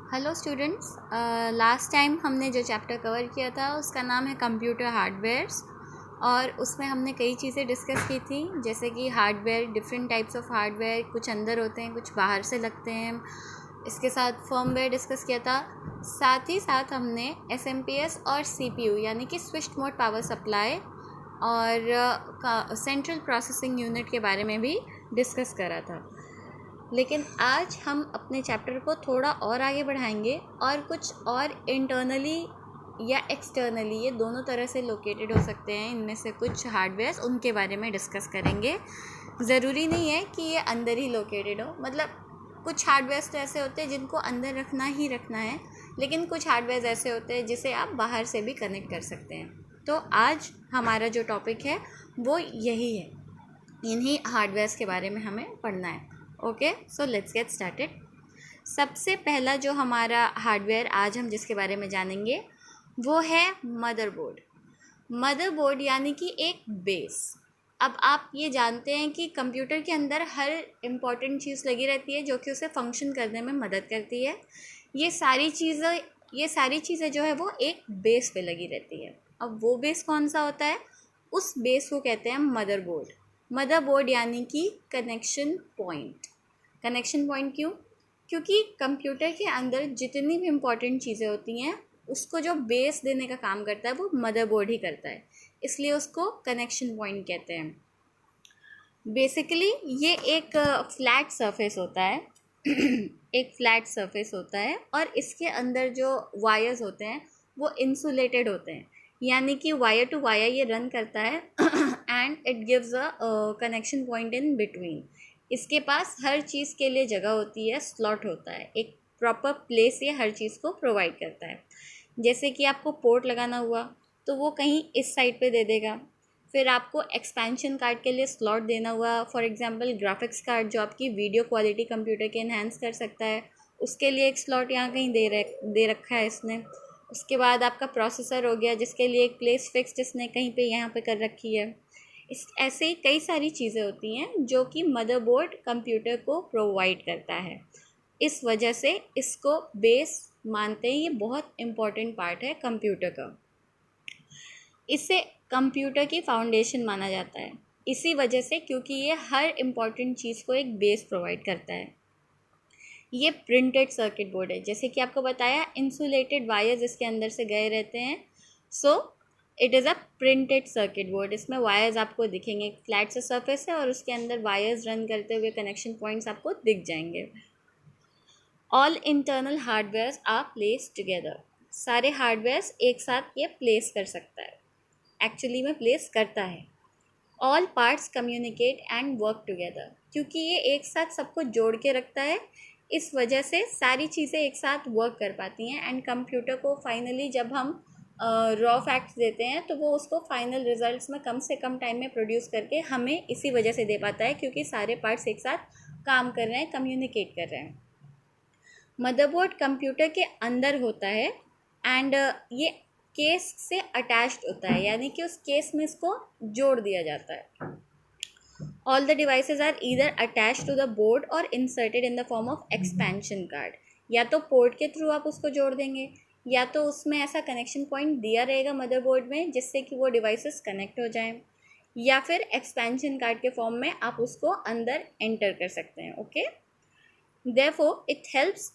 Hello students, last time हमने जो chapter cover किया था उसका नाम है कंप्यूटर हार्डवेयर्स। और उसमें हमने कई चीज़ें डिस्कस की थी, जैसे कि hardware, different types of hardware, कुछ अंदर होते हैं कुछ बाहर से लगते हैं। इसके साथ फर्मवेयर डिस्कस किया था। साथ ही साथ हमने SMPS और CPU यानी कि स्विच्ड मोड पावर सप्लाई और सेंट्रल प्रोसेसिंग यूनिट के बारे में भी डिस्कस करा था। लेकिन आज हम अपने चैप्टर को थोड़ा और आगे बढ़ाएंगे और कुछ और इंटरनली या एक्सटर्नली, ये दोनों तरह से लोकेटेड हो सकते हैं, इनमें से कुछ हार्डवेयर्स, उनके बारे में डिस्कस करेंगे। ज़रूरी नहीं है कि ये अंदर ही लोकेटेड हो, मतलब कुछ हार्डवेयर्स तो ऐसे होते हैं जिनको अंदर रखना ही रखना है, लेकिन कुछ हार्डवेयर्स ऐसे होते हैं जिसे आप बाहर से भी कनेक्ट कर सकते हैं। तो आज हमारा जो टॉपिक है वो यही है, इन्हीं हार्डवेयर्स के बारे में हमें पढ़ना है। Okay, so let's get started. सबसे पहला जो हमारा हार्डवेयर आज हम जिसके बारे में जानेंगे वो है मदरबोर्ड। मदरबोर्ड यानी कि एक बेस। अब आप ये जानते हैं कि कंप्यूटर के अंदर हर इम्पॉर्टेंट चीज़ लगी रहती है जो कि उसे फंक्शन करने में मदद करती है। ये सारी चीज़ें जो है वो एक बेस पे लगी रहती है। अब वो बेस कौन सा होता है, उस बेस को कहते हैं मदरबोर्ड। मदरबोर्ड यानी कि कनेक्शन पॉइंट। कनेक्शन पॉइंट क्यों? क्योंकि कंप्यूटर के अंदर जितनी भी इम्पॉर्टेंट चीज़ें होती हैं उसको जो बेस देने का काम करता है वो मदरबोर्ड ही करता है, इसलिए उसको कनेक्शन पॉइंट कहते हैं। बेसिकली ये एक फ्लैट सरफेस होता है एक फ्लैट सरफेस होता है और इसके अंदर जो वायर्स होते हैं वो इंसुलेटेड होते हैं, यानी कि वायर टू वायर ये रन करता है and it gives a connection point in between. इसके पास हर चीज़ के लिए जगह होती है, स्लॉट होता है, एक प्रॉपर प्लेस ये हर चीज़ को प्रोवाइड करता है। जैसे कि आपको पोर्ट लगाना हुआ तो वो कहीं इस साइड पे दे देगा। फिर आपको एक्सपेंशन कार्ड के लिए स्लॉट देना हुआ, फॉर एग्जांपल ग्राफिक्स कार्ड जो आपकी वीडियो क्वालिटी कंप्यूटर के इन्हांस कर सकता है, उसके लिए एक स्लॉट यहाँ कहीं दे रखा है इसने। उसके बाद आपका प्रोसेसर हो गया जिसके लिए एक प्लेस फिक्स जिसने कहीं पे यहाँ पे कर रखी है। इस ऐसे ही कई सारी चीज़ें होती हैं जो कि मदरबोर्ड कंप्यूटर को प्रोवाइड करता है। इस वजह से इसको बेस मानते हैं, ये बहुत इम्पॉर्टेंट पार्ट है कंप्यूटर का। इसे कंप्यूटर की फाउंडेशन माना जाता है इसी वजह से, क्योंकि ये हर इम्पॉर्टेंट चीज़ को एक बेस प्रोवाइड करता है। ये प्रिंटेड सर्किट बोर्ड है, जैसे कि आपको बताया इंसुलेटेड वायर्स इसके अंदर से गए रहते हैं, so it is a printed circuit board. इसमें वायर्स आपको दिखेंगे, फ्लैट से सरफेस है और उसके अंदर वायर्स रन करते हुए कनेक्शन पॉइंट्स आपको दिख जाएंगे। All internal hardwares are place together. सारे हार्डवेयर्स एक साथ ये प्लेस कर सकता है, एक्चुअली में प्लेस करता है। All parts communicate and work together, क्योंकि ये एक साथ सबको जोड़ के रखता है, इस वजह से सारी चीज़ें एक साथ वर्क कर पाती हैं। एंड कंप्यूटर को फाइनली जब हम रॉ फैक्ट्स देते हैं तो वो उसको फाइनल रिजल्ट्स में कम से कम टाइम में प्रोड्यूस करके हमें इसी वजह से दे पाता है, क्योंकि सारे पार्ट्स एक साथ काम कर रहे हैं, कम्युनिकेट कर रहे हैं। मदरबोर्ड कंप्यूटर के अंदर होता है एंड ये केस से अटैच्ड होता है, यानी कि उस केस में इसको जोड़ दिया जाता है। All the devices are either attach to the board और inserted in the form of expansion card. या तो पोर्ट के थ्रू आप उसको जोड़ देंगे, या तो उसमें ऐसा कनेक्शन पॉइंट दिया रहेगा मदरबोर्ड में जिससे कि वो डिवाइसेस कनेक्ट हो जाएं, या फिर एक्सपेंशन कार्ड के फॉर्म में आप उसको अंदर एंटर कर सकते हैं। Okay, therefore it helps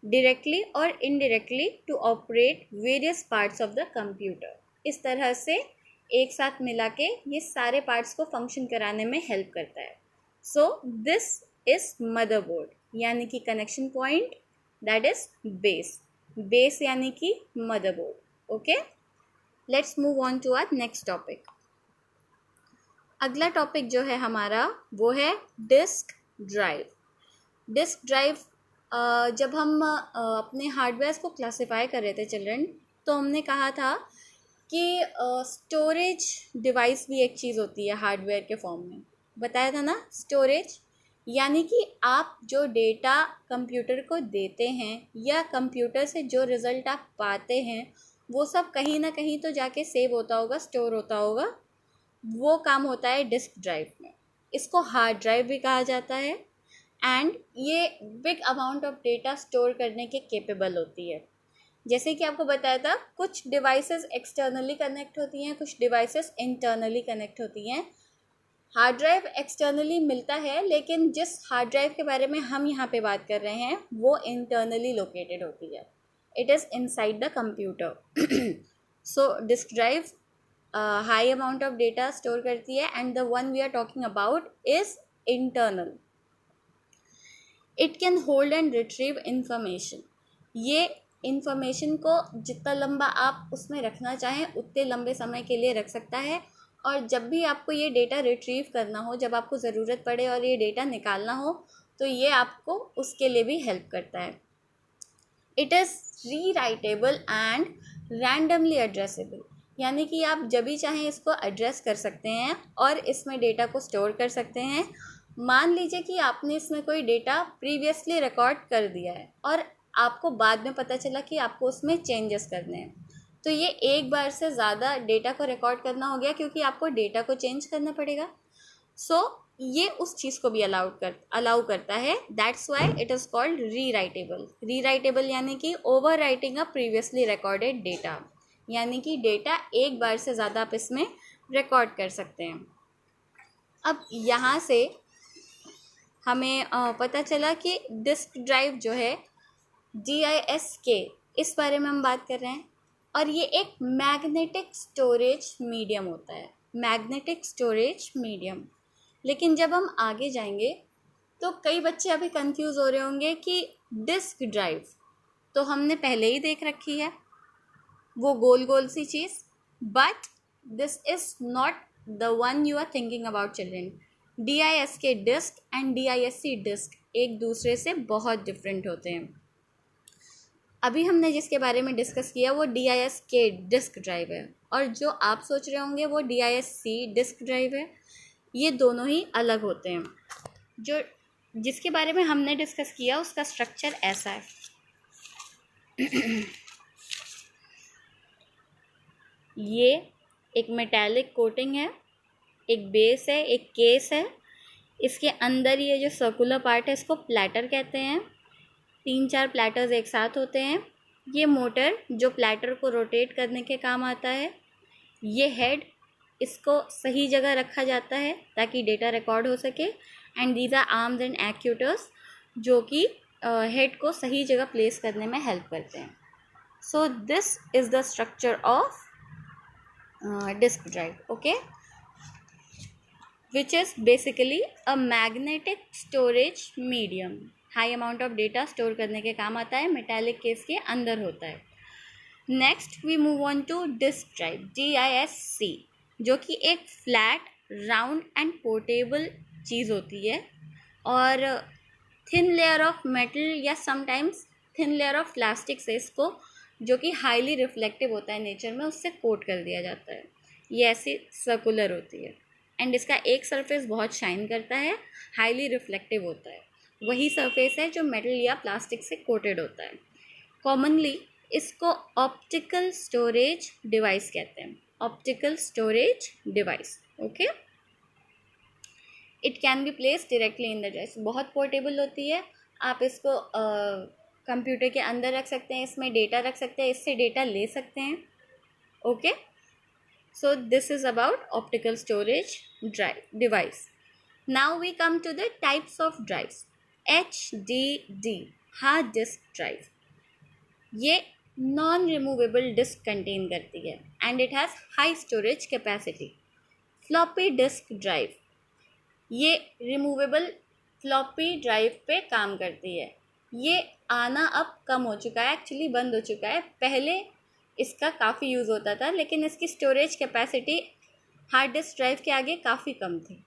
directly और indirectly to operate various parts of the computer. इस तरह से एक साथ मिला के ये सारे पार्ट्स को फंक्शन कराने में हेल्प करता है। सो दिस इज मदरबोर्ड, यानी कि connection point, that is base. Base यानी कि motherboard. Okay, let's move on to our next topic. अगला टॉपिक जो है हमारा वो है डिस्क ड्राइव। डिस्क ड्राइव, जब हम अपने हार्डवेयर्स को क्लासिफाई कर रहे थे चिल्ड्रन, तो हमने कहा था कि स्टोरेज डिवाइस भी एक चीज़ होती है हार्डवेयर के फॉर्म में, बताया था ना। स्टोरेज यानी कि आप जो डेटा कंप्यूटर को देते हैं या कंप्यूटर से जो रिज़ल्ट आप पाते हैं वो सब कहीं ना कहीं तो जाके सेव होता होगा, स्टोर होता होगा, वो काम होता है डिस्क ड्राइव में। इसको हार्ड ड्राइव भी कहा जाता है। एंड ये big amount of data store करने के केपेबल होती है। जैसे कि आपको बताया था, कुछ डिवाइसेस एक्सटर्नली कनेक्ट होती हैं, कुछ डिवाइसेस इंटरनली कनेक्ट होती हैं। हार्ड ड्राइव एक्सटर्नली मिलता है, लेकिन जिस हार्ड ड्राइव के बारे में हम यहाँ पे बात कर रहे हैं वो इंटरनली लोकेटेड होती है। It is inside the computer. So disk drive high amount of data store करती है and the one we are talking about is internal. It can hold and retrieve information. ये इंफॉर्मेशन को जितना लंबा आप उसमें रखना चाहें उतने लंबे समय के लिए रख सकता है, और जब भी आपको ये डेटा रिट्रीव करना हो, जब आपको ज़रूरत पड़े और ये डेटा निकालना हो, तो ये आपको उसके लिए भी हेल्प करता है। इट इज़ री राइटेबल एंड रैंडमली एड्रेसेबल, यानी कि आप जब भी चाहें इसको एड्रेस कर सकते हैं और इसमें डेटा को स्टोर कर सकते हैं। मान लीजिए कि आपने इसमें कोई डेटा प्रीवियसली रिकॉर्ड कर दिया है और आपको बाद में पता चला कि आपको उसमें चेंजेस करने हैं, तो ये एक बार से ज़्यादा डेटा को रिकॉर्ड करना हो गया, क्योंकि आपको डेटा को चेंज करना पड़ेगा। सो ये उस चीज़ को भी अलाउ करता है। That's why it is called री राइटेबल, यानी कि over writing a previously recorded data, यानी कि डेटा एक बार से ज़्यादा आप इसमें रिकॉर्ड कर सकते हैं। अब यहाँ से हमें पता चला कि डिस्क ड्राइव जो है DISK, इस बारे में हम बात कर रहे हैं, और ये एक मैग्नेटिक स्टोरेज मीडियम होता है, मैग्नेटिक स्टोरेज मीडियम। लेकिन जब हम आगे जाएंगे तो कई बच्चे अभी कंफ्यूज हो रहे होंगे कि डिस्क ड्राइव तो हमने पहले ही देख रखी है, वो गोल गोल सी चीज़, but this is not the one you are thinking about children. DISK disk and DISC disc एक दूसरे से बहुत डिफरेंट होते हैं। अभी हमने जिसके बारे में डिस्कस किया वो DISK डिस्क ड्राइव है, और जो आप सोच रहे होंगे वो DISC डिस्क ड्राइव है। ये दोनों ही अलग होते हैं। जो जिसके बारे में हमने डिस्कस किया उसका स्ट्रक्चर ऐसा है। ये एक मेटालिक कोटिंग है, एक बेस है, एक केस है। इसके अंदर ये जो सर्कुलर पार्ट है इसको प्लैटर कहते हैं। 3-4 प्लैटर्स एक साथ होते हैं। ये मोटर जो प्लैटर को रोटेट करने के काम आता है। ये हेड, इसको सही जगह रखा जाता है ताकि डेटा रिकॉर्ड हो सके। And these are arms and actuators जो कि हेड को सही जगह प्लेस करने में हेल्प करते हैं। सो this is the structure of disk drive, okay, which is basically a magnetic storage medium. High amount of data store करने के काम आता है, मेटालिक केस के अंदर होता है। Next we move on to disk drive DISC, जो कि एक फ्लैट राउंड एंड पोर्टेबल चीज़ होती है, और थिन लेयर ऑफ मेटल या sometimes thin layer of plastic से इसको, जो कि हाईली रिफ्लेक्टिव होता है नेचर में, उससे कोट कर दिया जाता है। ये ऐसी सर्कुलर होती है एंड इसका एक सरफेस बहुत शाइन करता है, हाईली रिफ्लेक्टिव होता है। वही सरफेस है जो मेटल या प्लास्टिक से कोटेड होता है। कॉमनली इसको ऑप्टिकल स्टोरेज डिवाइस कहते हैं, optical storage device, okay. It can be place directly in the device. बहुत पोर्टेबल होती है, आप इसको कंप्यूटर के अंदर रख सकते हैं, इसमें डेटा रख सकते हैं, इससे डेटा ले सकते हैं, okay. So this is about optical storage drive device. Now we come to the types of drives. HDD hard disk drive, ये नॉन रिमूवेबल डिस्क कंटेन करती है and it has high storage capacity. Floppy disk drive, ये removable floppy drive पे काम करती है। ये आना अब कम हो चुका है, एक्चुअली बंद हो चुका है। पहले इसका काफ़ी यूज़ होता था, लेकिन इसकी storage capacity hard disk drive के आगे काफ़ी कम थी,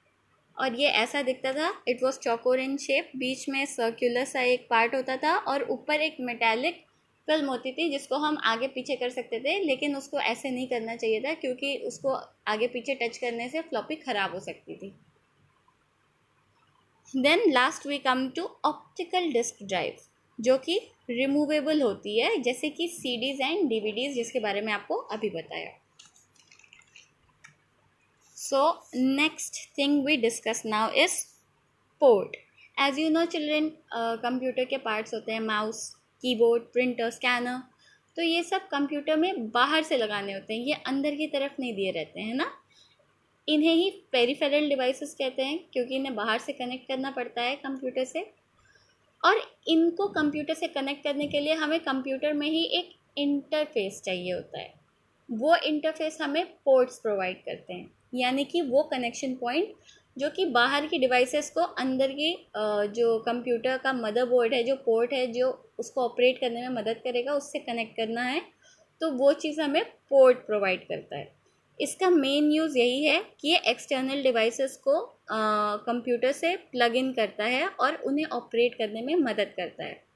और ये ऐसा दिखता था। इट वॉज चौकोर इन शेप, बीच में सर्कुलर सा एक पार्ट होता था और ऊपर एक मेटालिक फिल्म होती थी जिसको हम आगे पीछे कर सकते थे, लेकिन उसको ऐसे नहीं करना चाहिए था क्योंकि उसको आगे पीछे टच करने से फ्लॉपी ख़राब हो सकती थी। Then last we come to optical disk drive, जो कि रिमूवेबल होती है, जैसे कि CDs एंड DVDs, जिसके बारे में आपको अभी बताया। So next thing we discuss now is port. As you know children, computer के पार्ट्स होते हैं माउस, कीबोर्ड, प्रिंटर, स्कैनर। तो ये सब कंप्यूटर में बाहर से लगाने होते हैं, ये अंदर की तरफ नहीं दिए रहते हैं ना। इन्हें ही पेरिफेरल डिवाइसेस कहते हैं क्योंकि इन्हें बाहर से कनेक्ट करना पड़ता है कंप्यूटर से। और इनको कंप्यूटर से कनेक्ट करने के लिए हमें कंप्यूटर में ही एक इंटरफेस चाहिए होता है। वो इंटरफेस हमें पोर्ट्स प्रोवाइड करते हैं, यानी कि वो कनेक्शन पॉइंट जो कि बाहर की डिवाइसेस को अंदर की जो कंप्यूटर का मदरबोर्ड है, जो पोर्ट है जो उसको ऑपरेट करने में मदद करेगा, उससे कनेक्ट करना है। तो वो चीज़ हमें पोर्ट प्रोवाइड करता है। इसका मेन यूज़ यही है कि ये एक्सटर्नल डिवाइसेस को कंप्यूटर से प्लग इन करता है और उन्हें ऑपरेट करने में मदद करता है।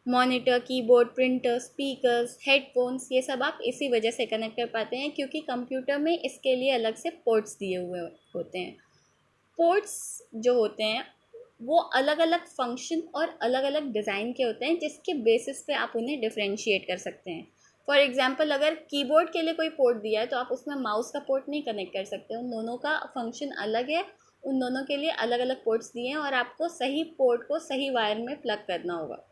Monitor, keyboard, printer, speakers, headphones, ये सब आप इसी वजह से कनेक्ट कर पाते हैं क्योंकि कंप्यूटर में इसके लिए अलग से पोर्ट्स दिए हुए होते हैं। पोर्ट्स जो होते हैं वो अलग अलग फंक्शन और अलग अलग डिज़ाइन के होते हैं जिसके बेसिस पे आप उन्हें डिफ्रेंशिएट कर सकते हैं। फॉर एग्जांपल, अगर कीबोर्ड के लिए कोई पोर्ट दिया है तो आप उसमें माउस का पोर्ट नहीं कनेक्ट कर सकते, उन दोनों का फंक्शन अलग है, उन दोनों के लिए अलग अलग पोर्ट्स दिए हैं और आपको सही पोर्ट को सही वायर में प्लग करना होगा,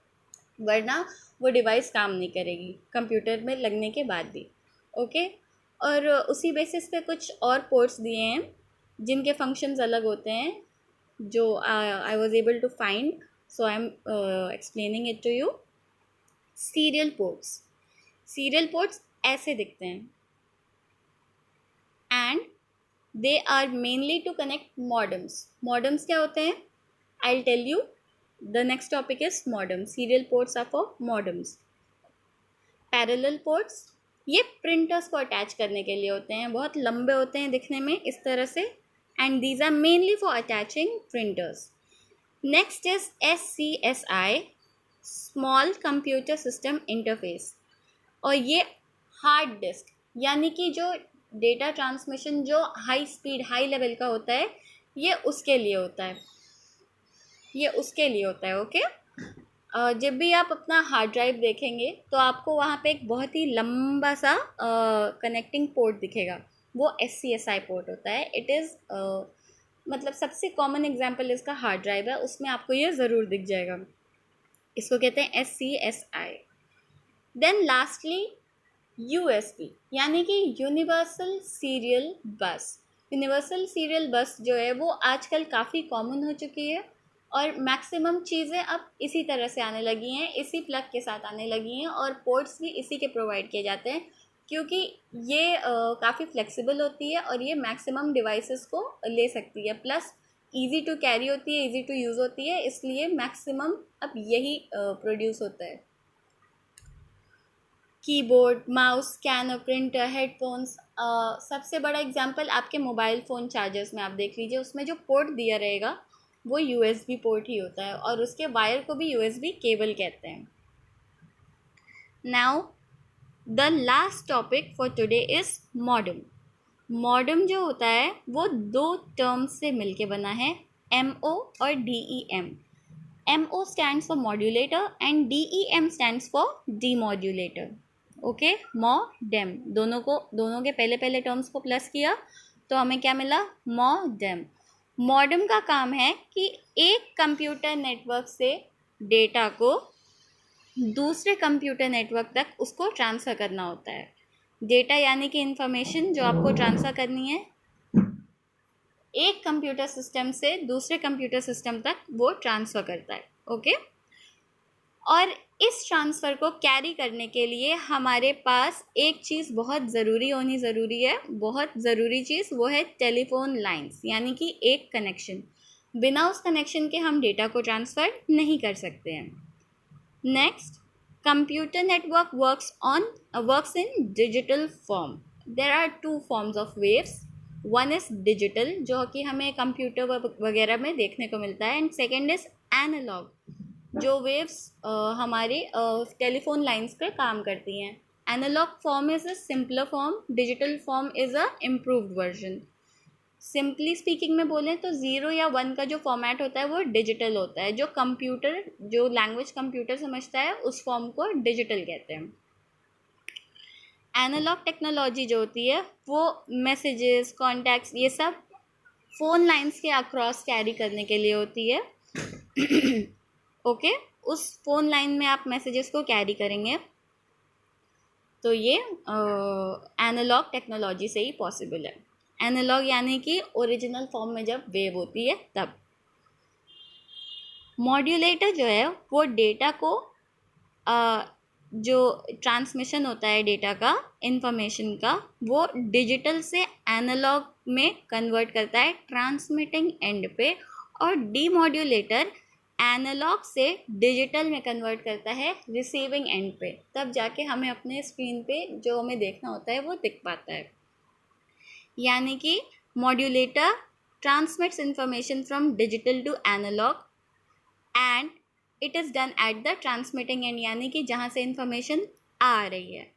वरना वो डिवाइस काम नहीं करेगी कंप्यूटर में लगने के बाद भी। ओके, और उसी बेसिस पे कुछ और पोर्ट्स दिए हैं जिनके फंक्शंस अलग होते हैं जो I was able to find, so I am explaining it to you. Serial ports, serial ports ऐसे दिखते हैं and they are mainly to connect modems. Modems क्या होते हैं? I will tell you. The next topic is modem. Serial ports are for modems. Parallel ports, ये printers को attach करने के लिए होते हैं, बहुत लंबे होते हैं दिखने में इस तरह से, and these are mainly for attaching printers. Next is SCSI, Small Computer System Interface, और ये हार्ड डिस्क, यानी कि जो डेटा ट्रांसमिशन जो हाई स्पीड हाई लेवल का होता है ये उसके लिए होता है, ये उसके लिए होता है। ओके, जब भी आप अपना हार्ड ड्राइव देखेंगे तो आपको वहाँ पे एक बहुत ही लंबा सा कनेक्टिंग पोर्ट दिखेगा, वो SCSI पोर्ट होता है। इट इज़ मतलब सबसे कॉमन एग्जांपल इसका हार्ड ड्राइव है, उसमें आपको ये ज़रूर दिख जाएगा, इसको कहते हैं SCSI। देन लास्टली USB, यानी कि यूनिवर्सल सीरियल बस। यूनिवर्सल सीरियल बस जो है वो आजकल काफ़ी कॉमन हो चुकी है और मैक्सिमम चीज़ें अब इसी तरह से आने लगी हैं, इसी प्लग के साथ आने लगी हैं और पोर्ट्स भी इसी के प्रोवाइड किए जाते हैं क्योंकि ये काफ़ी फ्लेक्सिबल होती है और ये मैक्सिमम डिवाइसेस को ले सकती है, प्लस इजी टू कैरी होती है, इजी टू यूज़ होती है, इसलिए मैक्सिमम अब यही प्रोड्यूस होता है। Keyboard, mouse, scanner, printer, headphones, सबसे बड़ा एग्जांपल आपके मोबाइल फ़ोन चार्जर्स में आप देख लीजिए, उसमें जो पोर्ट दिया रहेगा वो USB पोर्ट ही होता है और उसके वायर को भी USB केबल कहते हैं। Now the last topic for today is modem. Modem जो होता है वो दो टर्म्स से मिलके बना है, MO और DEM। MO stands for modulator and DEM stands for demodulator. Okay, modem, दोनों के पहले टर्म्स को प्लस किया तो हमें क्या मिला? मॉडेम। मॉडेम का काम है कि एक कंप्यूटर नेटवर्क से डेटा को दूसरे कंप्यूटर नेटवर्क तक उसको ट्रांसफ़र करना होता है। डेटा यानी कि इंफॉर्मेशन जो आपको ट्रांसफ़र करनी है एक कंप्यूटर सिस्टम से दूसरे कंप्यूटर सिस्टम तक वो ट्रांसफ़र करता है। ओके, और इस ट्रांसफ़र को कैरी करने के लिए हमारे पास एक चीज़ बहुत ज़रूरी होनी ज़रूरी है, बहुत ज़रूरी चीज़, वो है टेलीफोन लाइंस, यानी कि एक कनेक्शन। बिना उस कनेक्शन के हम डेटा को ट्रांसफ़र नहीं कर सकते हैं। Next, computer network works in digital form. There are 2 forms of waves. One is digital जो कि हमें कंप्यूटर वगैरह में देखने को मिलता है, एंड सेकेंड इज़ एनालॉग जो वेव्स हमारे टेलीफोन लाइंस पे काम करती हैं। Analog form is a simpler form, digital form is a improved version. Simply speaking में बोलें तो 0 या 1 का जो फॉर्मेट होता है वो डिजिटल होता है, जो लैंग्वेज कंप्यूटर समझता है उस फॉर्म को डिजिटल कहते हैं। एनालॉग टेक्नोलॉजी जो होती है वो मैसेजेस, कॉन्टैक्ट्स, ये सब फ़ोन लाइंस के अक्रॉस कैरी करने के लिए होती है। ओके, उस फ़ोन लाइन में आप मैसेजेस को कैरी करेंगे, तो ये एनालॉग टेक्नोलॉजी से ही पॉसिबल है। एनालॉग यानी कि ओरिजिनल फॉर्म में जब वेव होती है तब। मॉड्यूलेटर जो है वो डेटा को जो ट्रांसमिशन होता है डेटा का, इंफॉर्मेशन का, वो डिजिटल से एनालॉग में कन्वर्ट करता है ट्रांसमिटिंग एंड पे, और डीमॉड्यूलेटर एनालॉग से डिजिटल में कन्वर्ट करता है रिसीविंग एंड पे। तब जाके हमें अपने स्क्रीन पे जो हमें देखना होता है वो दिख पाता है। यानी कि modulator transmits information from digital to analog and it is done at the transmitting end, यानी कि जहाँ से इंफॉर्मेशन आ रही है।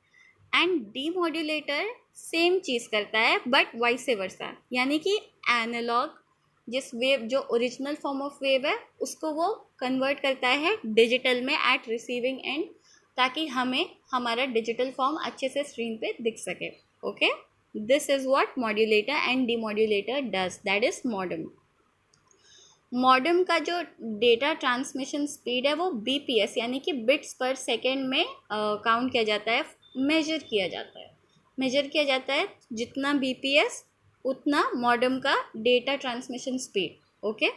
एंड डीमॉड्यूलेटर सेम चीज़ करता है बट वाइस वर्सा, यानी कि एनालॉग जिस वेव जो ओरिजिनल फॉर्म ऑफ वेव है उसको वो कन्वर्ट करता है डिजिटल में एट रिसीविंग एंड, ताकि हमें हमारा डिजिटल फॉर्म अच्छे से स्क्रीन पे दिख सके। Okay, this is what modulator and demodulator does, that is modem. Modem का जो डेटा ट्रांसमिशन स्पीड है वो बीपीएस यानी कि बिट्स पर सेकेंड में काउंट किया जाता है, मेजर किया जाता है। जितना बीपीएस उतना मॉडेम का data transmission speed. Okay,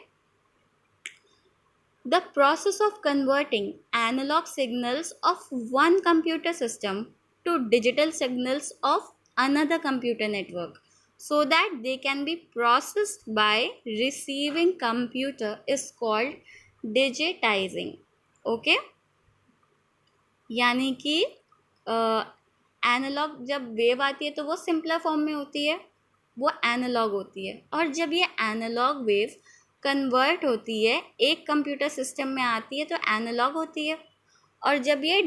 the process of converting analog signals of one computer system to digital signals of another computer network so that they can be processed by receiving computer is called digitizing. Okay, यानी कि analogue जब wave आती है तो वो simpler form में होती है, वो एनालॉग होती है, और जब ये एनालॉग वेव कन्वर्ट होती है एक कंप्यूटर सिस्टम में आती है तो एनालॉग होती है, और जब ये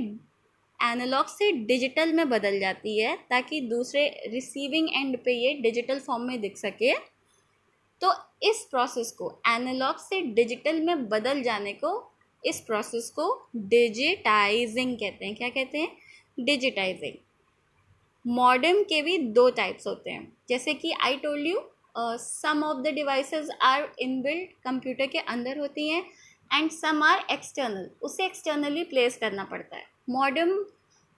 एनालॉग से डिजिटल में बदल जाती है ताकि दूसरे रिसीविंग एंड पे ये डिजिटल फॉर्म में दिख सके, तो इस प्रोसेस को एनालॉग से डिजिटल में बदल जाने को, इस प्रोसेस को डिजिटाइजिंग कहते हैं। क्या कहते हैं? डिजिटाइजिंग। मॉडेम के भी दो टाइप्स होते हैं, जैसे कि I told you some of the devices are inbuilt, computer के अंदर होती हैं, एंड सम आर एक्सटर्नल, उसे एक्सटर्नली प्लेस करना पड़ता है। मॉडेम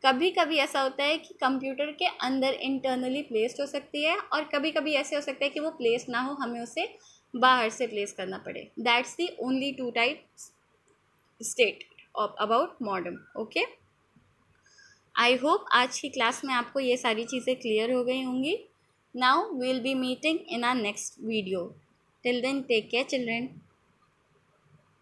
कभी कभी ऐसा होता है कि कंप्यूटर के अंदर इंटरनली प्लेस्ड हो सकती है, और कभी कभी ऐसे हो सकता है कि वो प्लेस ना हो, हमें उसे बाहर से प्लेस करना पड़े। That's the only two types state about modem. Okay, I hope आज की क्लास में आपको ये सारी चीज़ें क्लियर हो गई होंगी। Now we will be meeting in our next video. Till then take care children.